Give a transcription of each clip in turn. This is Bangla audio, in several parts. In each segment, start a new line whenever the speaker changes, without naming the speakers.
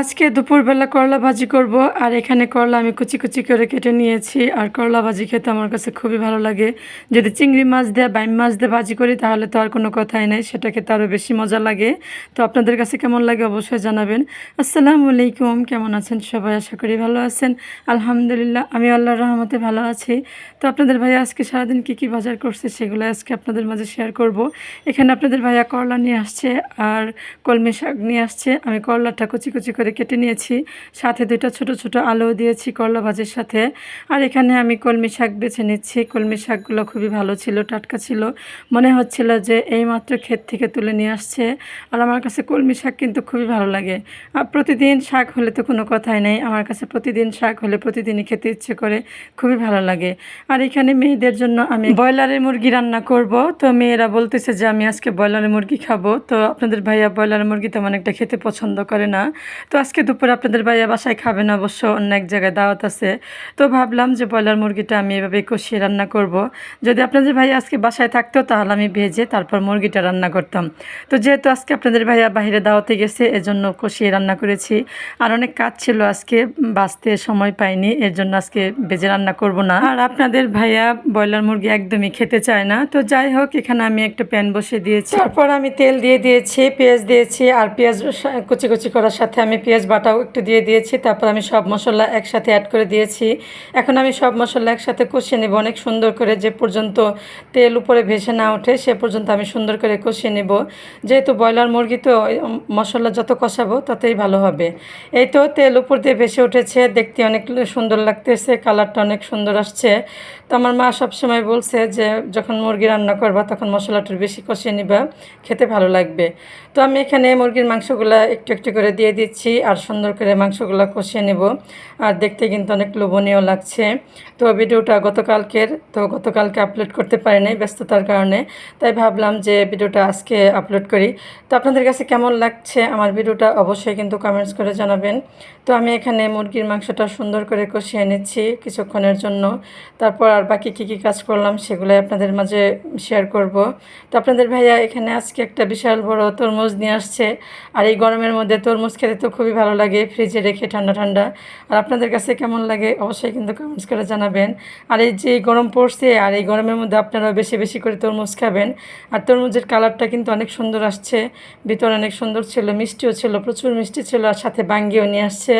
আজকে দুপুরবেলা করলা ভাজি করব আর এখানে করলা আমি কুচি কুচি করে কেটে নিয়েছি। আর করলা ভাজি খেতে আমার কাছে খুবই ভালো লাগে। যদি চিংড়ি মাছ দিয়ে বাইম মাছ দিয়ে ভাজি করি তাহলে তো আর কোনো কথাই নাই, সেটা খেতে আরও বেশি মজা লাগে। তো আপনাদের কাছে কেমন লাগে অবশ্যই জানাবেন। আসসালামু আলাইকুম, কেমন আছেন সবাই? আশা করি ভালো আছেন। আলহামদুলিল্লাহ আমি আল্লাহর রহমতে ভালো আছি। তো আপনাদের ভাইয়া আজকে সারাদিন কী কী বাজার করছে সেগুলো আজকে আপনাদের মাঝে শেয়ার করব। এখানে আপনাদের ভাইয়া করলা নিয়ে আসছে আর কলমি শাক নিয়ে আসছে। আমি করলাটা কুচি কুচি করে কেটে নিয়েছি, সাথে দুইটা ছোট ছোট আলুও দিয়েছি করলা ভাজির সাথে। আর এখানে আমি কলমি শাক বেছে নিচ্ছি। কলমি শাকগুলো খুবই ভালো ছিল, টাটকা ছিল, মনে হচ্ছিল যে এইমাত্র ক্ষেত থেকে তুলে নিয়ে আসছে। আর আমার কাছে কলমি শাক কিন্তু খুবই ভালো লাগে। আর প্রতিদিন শাক হলে তো কোনো কথাই নেই, আমার কাছে প্রতিদিন শাক হলে প্রতিদিনই খেতে ইচ্ছে করে, খুবই ভালো লাগে। আর এখানে মেয়েদের জন্য আমি ব্রয়লারের মুরগি রান্না করব। তো মেয়েরা বলতেছে যে আমি আজকে ব্রয়লারের মুরগি খাবো। তো আপনাদের ভাইয়া ব্রয়লারের মুরগি তেমন একটা খেতে পছন্দ করে না। তো আজকে দুপুরে আপনাদের ভাইয়া বাসায় খাবে না, অবশ্য অন্য এক জায়গায় দাওয়াত আছে। তো ভাবলাম যে ব্রয়লার মুরগিটা আমি এভাবে কষিয়ে রান্না করব। যদি আপনাদের ভাইয়া আজকে বাসায় থাকতো তাহলে আমি ভেজে তারপর মুরগিটা রান্না করতাম। তো যেহেতু আজকে আপনাদের ভাইয়া বাইরে দাওয়াতে গেছে এজন্য কষিয়ে রান্না করেছি। আর অনেক কাজ ছিল আজকে, বাঁচতে সময় পাইনি, এর জন্য আজকে ভেজে রান্না করব না। আর আপনাদের ভাইয়া ব্রয়লার মুরগি একদমই খেতে চায় না। তো যাই হোক, এখানে আমি একটা প্যান বসিয়ে দিয়েছি, তারপর আমি তেল দিয়ে দিয়েছি, পেঁয়াজ দিয়েছি। আর পেঁয়াজ কুচি কুচি করার সাথে আমি পেঁয়াজ বাটাও একটু দিয়ে দিয়েছি। তারপর আমি সব মশলা একসাথে অ্যাড করে দিয়েছি। এখন আমি সব মশলা একসাথে কষিয়ে নেব অনেক সুন্দর করে, যে পর্যন্ত তেল উপরে ভেসে না ওঠে সে পর্যন্ত আমি সুন্দর করে কষিয়ে নেব। যেহেতু ব্রয়লার মুরগি তো মশলা যত কষাবো ততই ভালো হবে। এই তো তেল উপর দিয়ে ভেসে উঠেছে, দেখতে অনেক সুন্দর লাগতেছে, কালারটা অনেক সুন্দর আসছে। তো আমার মা সবসময় বলছে যে যখন মুরগি রান্না করবা তখন মশলাটা বেশি কষিয়ে নিবা, খেতে ভালো লাগবে। তো আমি এখানে মুরগির মাংসগুলো একটু একটু করে দিয়ে দিচ্ছি আর সুন্দর করে মাংসগুলো কষিয়ে নেব। আর দেখতে কিন্তু অনেক লোভনীয় লাগছে। তো ভিডিওটা গতকালকে আপলোড করতে পারি নাই ব্যস্ততার কারণে, তাই ভাবলাম যে ভিডিওটা আজকে আপলোড করি। তো আপনাদের কাছে কেমন লাগছে আমার ভিডিওটা অবশ্যই কিন্তু কমেন্টস করে জানাবেন। তো আমি এখানে মুরগির মাংসটা সুন্দর করে কষিয়ে নিচ্ছি কিছুক্ষণের জন্য। তারপর আর বাকি কী কী কাজ করলাম সেগুলো আপনাদের মাঝে শেয়ার করব। তো আপনাদের ভাইয়া এখানে আজকে একটা বিশাল বড় তরমুজ নিয়ে আসছে। আর এই গরমের মধ্যে তরমুজ খেতে তো খুবই ভালো লাগে, ফ্রিজে রেখে ঠান্ডা ঠান্ডা। আর আপনাদের কাছে কেমন লাগে অবশ্যই কিন্তু কমেন্টস করে জানাবেন। আর এই যে গরম পড়ছে আর এই গরমের মধ্যে আপনারা বেশি বেশি করে তরমুজ খাবেন। আর তরমুজের কালারটা কিন্তু অনেক সুন্দর আসছে, ভিতরে অনেক সুন্দর ছিল, মিষ্টিও ছিল, প্রচুর মিষ্টি ছিল। আর সাথে বাঙ্গিও নিয়ে আসছে,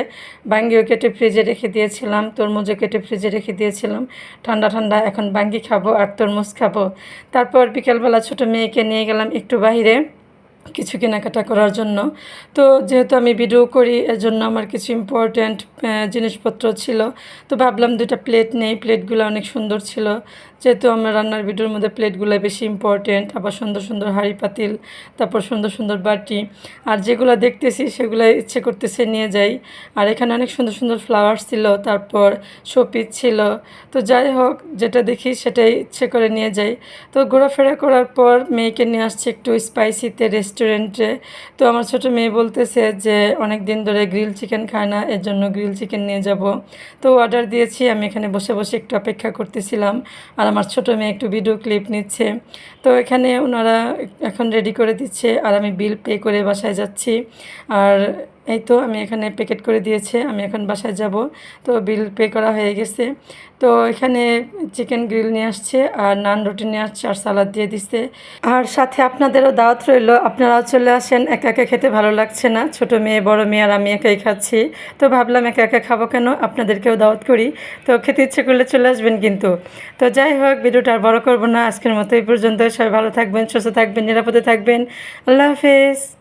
বাঙ্গিও কেটে ফ্রিজে রেখে দিয়েছিলাম, তরমুজও কেটে ফ্রিজে রেখে দিয়েছিলাম। ঠান্ডা ঠান্ডা এখন বাঙ্গি খাবো আর তরমুজ খাবো। তারপর বিকেলবেলা ছোটো মেয়েকে নিয়ে গেলাম একটু বাইরে কিছু কেনাকাটা করার জন্য। তো যেহেতু আমি ভিডিও করি এর জন্য আমার কিছু ইম্পর্ট্যান্ট জিনিসপত্র ছিল। তো ভাবলাম দুটা প্লেট নেই, প্লেটগুলো অনেক সুন্দর ছিল। যেহেতু আমার রান্নার ভিডিওর মধ্যে প্লেটগুলো বেশি ইম্পর্ট্যান্ট, আবার সুন্দর সুন্দর হাঁড়ি পাতিল, তারপর সুন্দর সুন্দর বাটি। আর যেগুলো দেখতেছি সেগুলো ইচ্ছে করতেছে নিয়ে যাই। আর এখানে অনেক সুন্দর সুন্দর ফ্লাওয়ার্স ছিল, তারপর শোপিস ছিল। তো যাই হোক, যেটা দেখি সেটাই ইচ্ছে করে নিয়ে যাই। তো ঘোরাফেরা করার পর মেয়েকে নিয়ে আসছে একটু স্পাইসিতে রেস্টুরেন্টে। তো আমার ছোটো মেয়ে বলতেছে যে অনেক দিন ধরে গ্রিল চিকেন খায় না, এর জন্য গ্রিল চিকেন নিয়ে যাব। তো অর্ডার দিয়েছি, আমি এখানে বসে বসে একটু অপেক্ষা করতেছিলাম। আর আমার ছোটো মেয়ে একটু ভিডিও ক্লিপ নিচ্ছে। তো এখানে ওনারা এখন রেডি করে দিচ্ছে আর আমি বিল পে করে বাসায় যাচ্ছি। আর এই তো আমি এখানে প্যাকেট করে দিয়েছে, আমি এখন বাসায় যাব। তো বিল পে করা হয়ে গেছে। তো এখানে চিকেন গ্রিল নিয়ে আসছে আর নান রুটি নিয়ে আসছে আর সালাদ দিয়ে দিচ্ছে। আর সাথে আপনাদেরও দাওয়াত রইল, আপনারাও চলে আসেন। একা একা খেতে ভালো লাগছে না, ছোটো মেয়ে বড় মেয়ে আর আমি একাই খাচ্ছি। তো ভাবলাম একা একা খাবো কেন, আপনাদেরকেও দাওয়াত করি। তো খেতে ইচ্ছে করলে চলে আসবেন কিন্তু। তো যাই হোক, ভিডিওটা আর বড় করবো না, আজকের মতো এই পর্যন্ত। সবাই ভালো থাকবেন, সুস্থ থাকবেন, নিরাপদে থাকবেন। আল্লাহ হাফেজ।